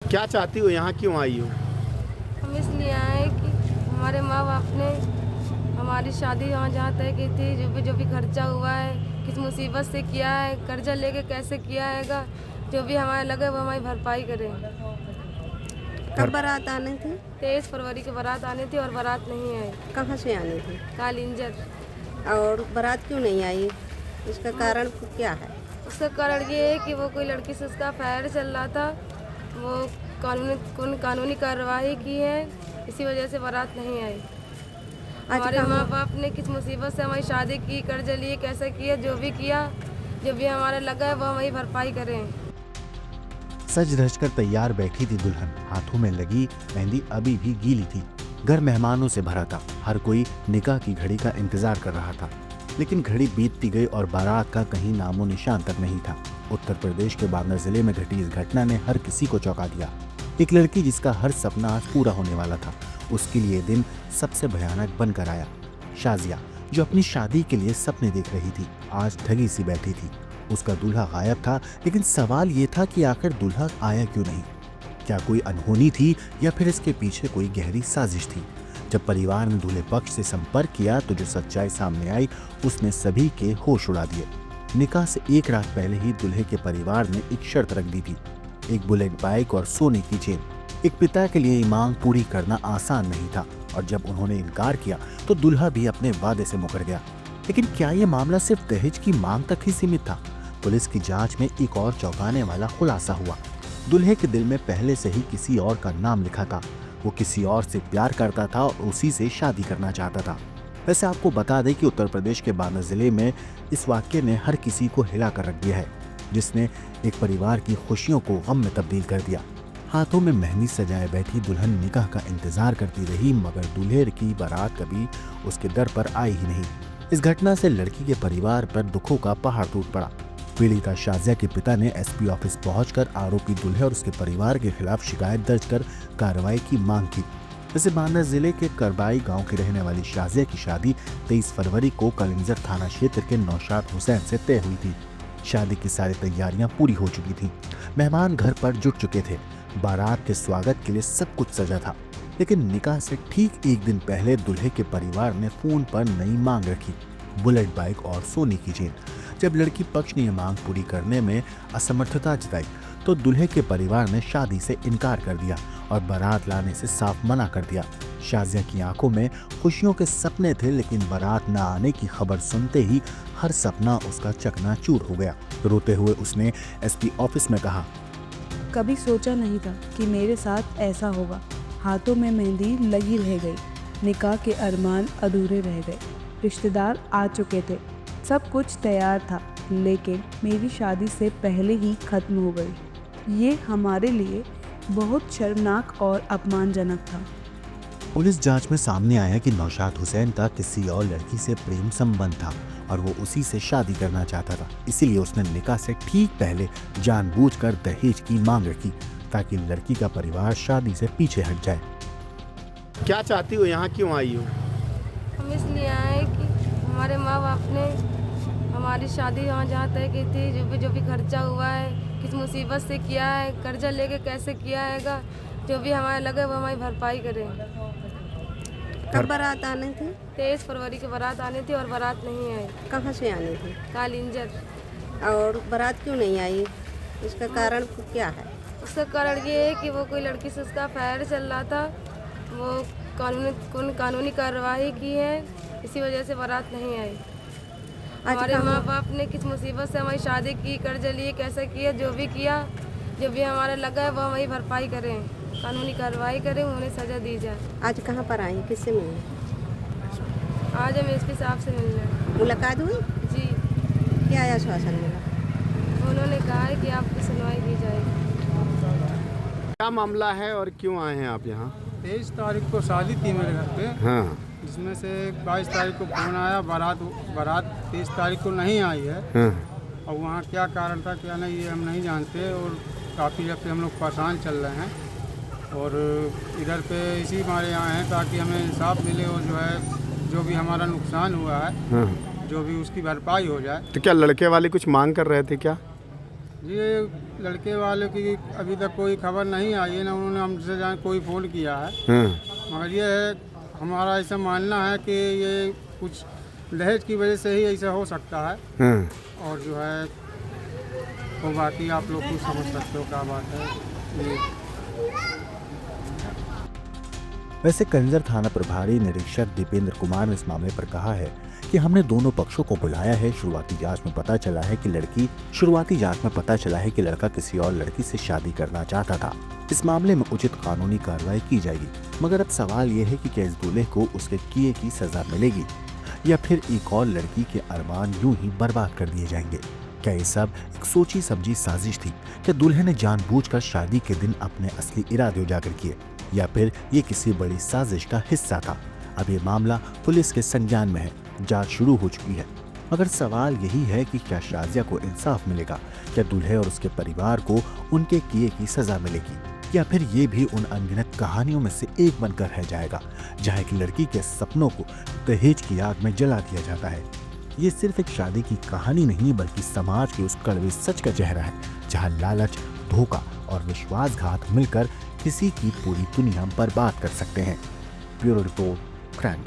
क्या चाहती हो, यहाँ क्यों आई हो? हम इसलिए आए कि हमारे माँ बाप ने हमारी शादी जहाँ तय की थी, जो भी खर्चा हुआ है, किस मुसीबत से किया है, कर्जा लेके कैसे किया हैगा, जो भी हमारे लगे वो हमारी भरपाई करें। कब बारात आनी थी? 23 फरवरी की बारात आनी थी और बारात नहीं आई। कहाँ से आनी थी? कालिंजर। और बारात क्यों नहीं आई? इसका कारण क्या है? उसका कारण ये है कि वो कोई लड़की से उसका अफेयर चल रहा था, वो कानूनी कार्रवाई की है, इसी वजह से बारात नहीं आई। हमारे माँ बाप ने किस मुसीबत से हमारी शादी की, कर्ज लिए, कैसे किया, जो भी हमारे लगा है वो हमारी भरपाई करें। सज धज कर तैयार बैठी थी दुल्हन, हाथों में लगी मेहंदी अभी भी गीली थी। घर मेहमानों से भरा था, हर कोई निकाह की घड़ी का इंतजार कर रहा था। लेकिन घड़ी बीतती गई और बारात का कहीं नामो निशान तक नहीं था। उत्तर प्रदेश के बांदा जिले में घटी इस घटना ने हर किसी को चौंका दिया। एक लड़की जिसका हर सपना आज पूरा होने वाला था, उसके लिए दिन सबसे भयानक बनकर आया। शाजिया, जो अपनी शादी के लिए सपने देख रही थी, आज ठगी सी बैठी थी। उसका दूल्हा गायब था, लेकिन सवाल ये था कि आखिर दूल्हा आया क्यों नहीं? क्या कोई अनहोनी थी या फिर इसके पीछे कोई गहरी साजिश थी? जब परिवार ने दूल्हे पक्ष से संपर्क किया तो जो सच्चाई सामने आई उसने सभी के होश उड़ा दिए। निकाह से एक रात पहले ही दूल्हे के परिवार ने एक शर्त रख दी थी, एक बुलेट बाइक और सोने की चेन। एक पिता के लिए ये मांग पूरी करना आसान नहीं था, और जब उन्होंने इनकार किया तो दूल्हा भी अपने वादे से मुकर गया। लेकिन क्या ये मामला सिर्फ दहेज की मांग तक ही सीमित था? पुलिस की जांच में एक और चौंकाने वाला खुलासा हुआ। दूल्हे के दिल में पहले से ही किसी और का नाम लिखा था। वो किसी और से प्यार करता था और उसी से शादी करना चाहता था। वैसे आपको बता दें कि उत्तर प्रदेश के बांदा जिले में इस वाक्य ने हर किसी को हिला कर रख दिया है, जिसने एक परिवार की खुशियों को गम में तब्दील कर दिया। हाथों में मेहंदी सजाए बैठी दुल्हन निकाह का इंतजार करती रही, मगर दूल्हे की बारात कभी उसके दर पर आई ही नहीं। इस घटना से लड़की के परिवार पर दुखों का पहाड़ टूट पड़ा। पीड़िता शाजिया के पिता ने एसपी ऑफिस पहुंचकर आरोपी दूल्हे और उसके परिवार के खिलाफ शिकायत दर्ज कर कार्रवाई की मांग की। वैसे बांदा जिले के करबाई गांव की रहने वाली शाजिया की शादी 23 फरवरी को कालिंजर थाना क्षेत्र के नौशाद हुसैन से तय हुई थी। शादी की सारी तैयारियां पूरी हो चुकी थी, मेहमान घर पर जुट चुके थे, बारात के स्वागत के लिए सब कुछ सजा था। लेकिन निकाह से ठीक एक दिन पहले दूल्हे के परिवार ने फोन पर नई मांग रखी, बुलेट बाइक और सोने की चेन। जब लड़की पक्ष ने यह मांग पूरी करने में असमर्थता जताई तो दूल्हे के परिवार ने शादी से इनकार कर दिया और बारात लाने से साफ मना कर दिया। शाजिया की आंखों में खुशियों के सपने थे, लेकिन बारात न आने की खबर सुनते ही हर सपना उसका चकनाचूर हो गया। रोते हुए उसने एसपी ऑफिस में कहा, कभी सोचा नहीं था कि मेरे साथ ऐसा होगा। हाथों में मेहंदी लगी रह गई, निकाह के अरमान अधूरे रह गए। रिश्तेदार आ चुके थे, सब कुछ तैयार था, लेकिन मेरी शादी से पहले ही खत्म हो गई। ये हमारे लिए बहुत शर्मनाक और अपमानजनक था। पुलिस जांच में सामने आया कि नौशाद हुसैन का किसी और लड़की से प्रेम संबंध था और वो उसी से शादी करना चाहता था। इसीलिए उसने निकाह से ठीक पहले जानबूझकर दहेज की मांग रखी, ताकि लड़की का परिवार शादी से पीछे हट जाए। क्या चाहती हो, यहाँ क्यों आई हो? हम इसलिए आए कि हमारे माँ बाप ने हमारी शादी जहाँ तय की थी, जो भी खर्चा हुआ है, किस मुसीबत से किया है, कर्जा लेके कैसे किया हैगा, जो भी हमारे लगे वो हमारी भरपाई करें। कब बारात आनी थी? 23 फरवरी की बारात आनी थी और बारात नहीं आई। कहाँ से आनी थी? कालिंजर। और बारात क्यों नहीं आई? इसका कारण क्या है? उसका कारण ये है कि वो कोई लड़की से उसका अफेयर चल रहा था, वो कानूनी कार्रवाई की है, इसी वजह से बारात नहीं आई। हमारे माँ बाप ने किस मुसीबत से हमारी शादी की, कर्ज लिए, कैसे किया, जो भी हमारे लगा है वो हमारी भरपाई करें, कानूनी कार्रवाई करें, उन्हें सजा दी जाए। आज कहाँ पर आई, किससे मिली? आज हम एसपी साहब से मिलने आए। मुलाकात हुई? जी। क्या आश्वासन मिला? उन्होंने कहा है कि आपकी सुनवाई की जाएगी। क्या मामला है और क्यों आए हैं आप यहाँ? 23 तारीख को शादी थी मेरे घर पे, हाँ जिसमें से 22 तारीख को फोन आया, बारात 23 तारीख को नहीं आई है। हाँ। और वहाँ क्या कारण था क्या नहीं ये हम नहीं जानते, और काफ़ी जब से हम लोग परेशान चल रहे हैं। और इधर पे इसी हमारे यहाँ हैं ताकि हमें इंसाफ मिले और जो है जो भी हमारा नुकसान हुआ है, हाँ। जो भी उसकी भरपाई हो जाए। तो क्या लड़के वाले कुछ मांग कर रहे थे क्या? ये लड़के वाले की अभी तक कोई खबर नहीं आई है, ना उन्होंने हमसे जान कोई फ़ोन किया है। हाँ, मगर ये है, हमारा ऐसा मानना है कि ये कुछ दहेज की वजह से ही ऐसा हो सकता है। हाँ। और जो है तो बाकी आप लोग कुछ समझ सकते हो क्या बात है ये। वैसे कंजर थाना प्रभारी निरीक्षक दीपेंद्र कुमार ने इस मामले पर कहा है कि हमने दोनों पक्षों को बुलाया है। शुरुआती जांच में पता चला है कि लड़का किसी और लड़की से शादी करना चाहता था। इस मामले में उचित कानूनी कार्रवाई की जाएगी। मगर अब सवाल यह है कि क्या इस दूल्हे को उसके किए की सजा मिलेगी या फिर एक और लड़की के अरमान यूं ही बर्बाद कर दिए जाएंगे। क्या ये सब एक सोची समझी साजिश थी? क्या दूल्हे ने जानबूझकर शादी के दिन अपने असली इरादे उजागर किए या फिर ये किसी बड़ी साजिश का हिस्सा था? अब ये मामला पुलिस के संज्ञान में है, जांच शुरू हो चुकी है। मगर सवाल यही है कि क्या शाजिया को इंसाफ मिलेगा? क्या दूल्हे और उसके परिवार को उनके किए की सजा मिलेगी या फिर ये भी उन अनगिनत कहानियों में से एक बनकर रह जाएगा जहाँ एक लड़की के सपनों को दहेज की आग में जला दिया जाता है? ये सिर्फ एक शादी की कहानी नहीं बल्कि समाज के उस कड़वे सच का चेहरा है जहाँ लालच, धोखा और विश्वासघात मिलकर किसी की पूरी दुनिया बर्बाद कर सकते हैं। Bureau report, crime.